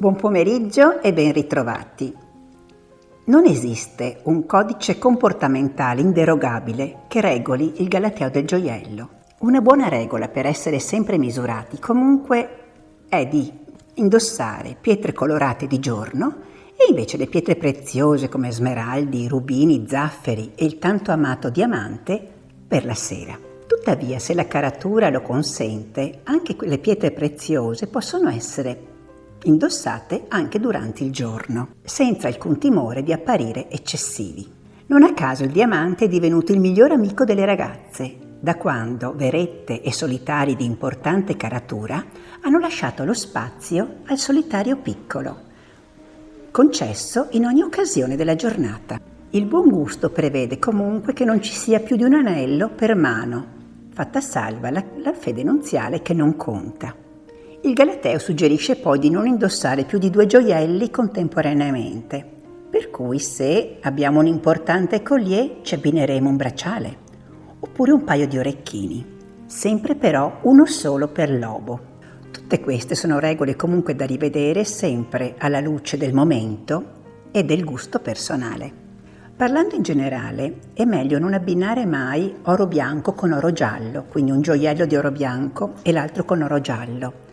Buon pomeriggio e ben ritrovati. Non esiste un codice comportamentale inderogabile che regoli il galateo del gioiello. Una buona regola per essere sempre misurati comunque è di indossare pietre colorate di giorno e invece le pietre preziose come smeraldi, rubini, zafferi e il tanto amato diamante per la sera. Tuttavia, se la caratura lo consente, anche le pietre preziose possono essere indossate anche durante il giorno, senza alcun timore di apparire eccessivi. Non a caso il diamante è divenuto il miglior amico delle ragazze, da quando verette e solitari di importante caratura hanno lasciato lo spazio al solitario piccolo, concesso in ogni occasione della giornata. Il buon gusto prevede comunque che non ci sia più di un anello per mano, fatta salva la fede nuziale che non conta. Il galateo suggerisce poi di non indossare più di 2 gioielli contemporaneamente, per cui se abbiamo un importante collier ci abbineremo un bracciale, oppure un paio di orecchini, sempre però uno solo per lobo. Tutte queste sono regole comunque da rivedere sempre alla luce del momento e del gusto personale. Parlando in generale, è meglio non abbinare mai oro bianco con oro giallo, quindi un gioiello di oro bianco e l'altro con oro giallo,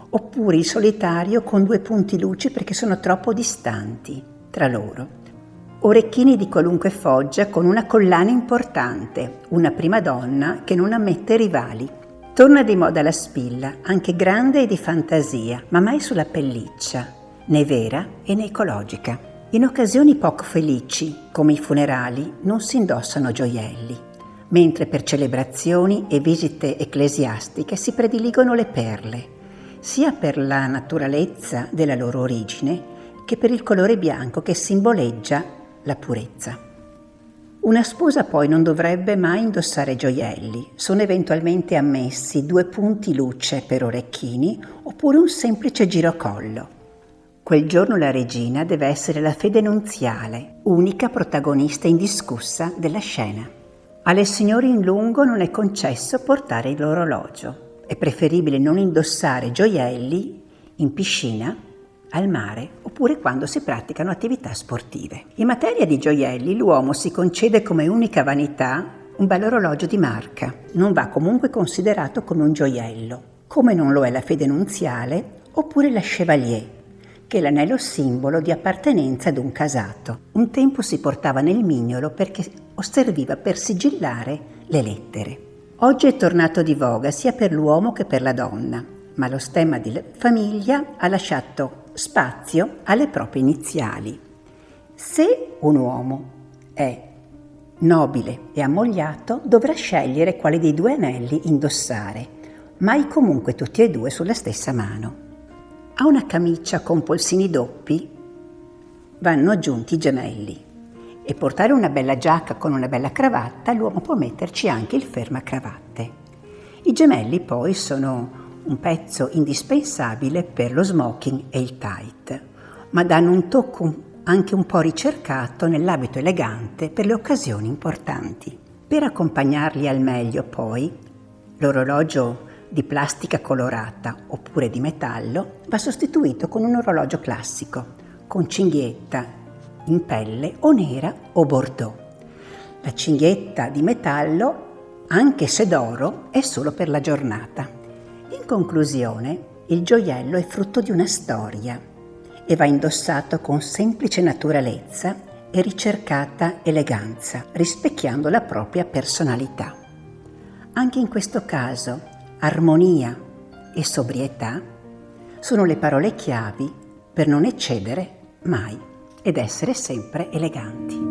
oppure il solitario con 2 punti luci perché sono troppo distanti tra loro. Orecchini di qualunque foggia con una collana importante, una prima donna che non ammette rivali. Torna di moda la spilla, anche grande e di fantasia, ma mai sulla pelliccia, né vera e né ecologica. In occasioni poco felici, come i funerali, non si indossano gioielli, mentre per celebrazioni e visite ecclesiastiche si prediligono le perle, sia per la naturalezza della loro origine che per il colore bianco che simboleggia la purezza. Una sposa poi non dovrebbe mai indossare gioielli, sono eventualmente ammessi 2 punti luce per orecchini oppure un semplice girocollo. Quel giorno la regina deve essere la fede nuziale, unica protagonista indiscussa della scena. Alle signore in lungo non è concesso portare l'orologio. È preferibile non indossare gioielli in piscina, al mare oppure quando si praticano attività sportive. In materia di gioielli l'uomo si concede come unica vanità un bell'orologio di marca. Non va comunque considerato come un gioiello, come non lo è la fede nuziale oppure la chevalier, che è l'anello simbolo di appartenenza ad un casato. Un tempo si portava nel mignolo perché serviva per sigillare le lettere. Oggi è tornato di voga sia per l'uomo che per la donna, ma lo stemma di famiglia ha lasciato spazio alle proprie iniziali. Se un uomo è nobile e ammogliato, dovrà scegliere quale dei 2 anelli indossare, mai comunque tutti e 2 sulla stessa mano. A una camicia con polsini doppi vanno aggiunti i gemelli. E portare una bella giacca con una bella cravatta, l'uomo può metterci anche il fermacravatte. I gemelli poi sono un pezzo indispensabile per lo smoking e il tight, ma danno un tocco anche un po' ricercato nell'abito elegante per le occasioni importanti. Per accompagnarli al meglio poi, l'orologio di plastica colorata oppure di metallo va sostituito con un orologio classico, con cinghietta in pelle o nera o bordeaux. La cinghietta di metallo, anche se d'oro, è solo per la giornata. In conclusione, il gioiello è frutto di una storia e va indossato con semplice naturalezza e ricercata eleganza, rispecchiando la propria personalità. Anche in questo caso, armonia e sobrietà sono le parole chiavi per non eccedere mai ed essere sempre eleganti.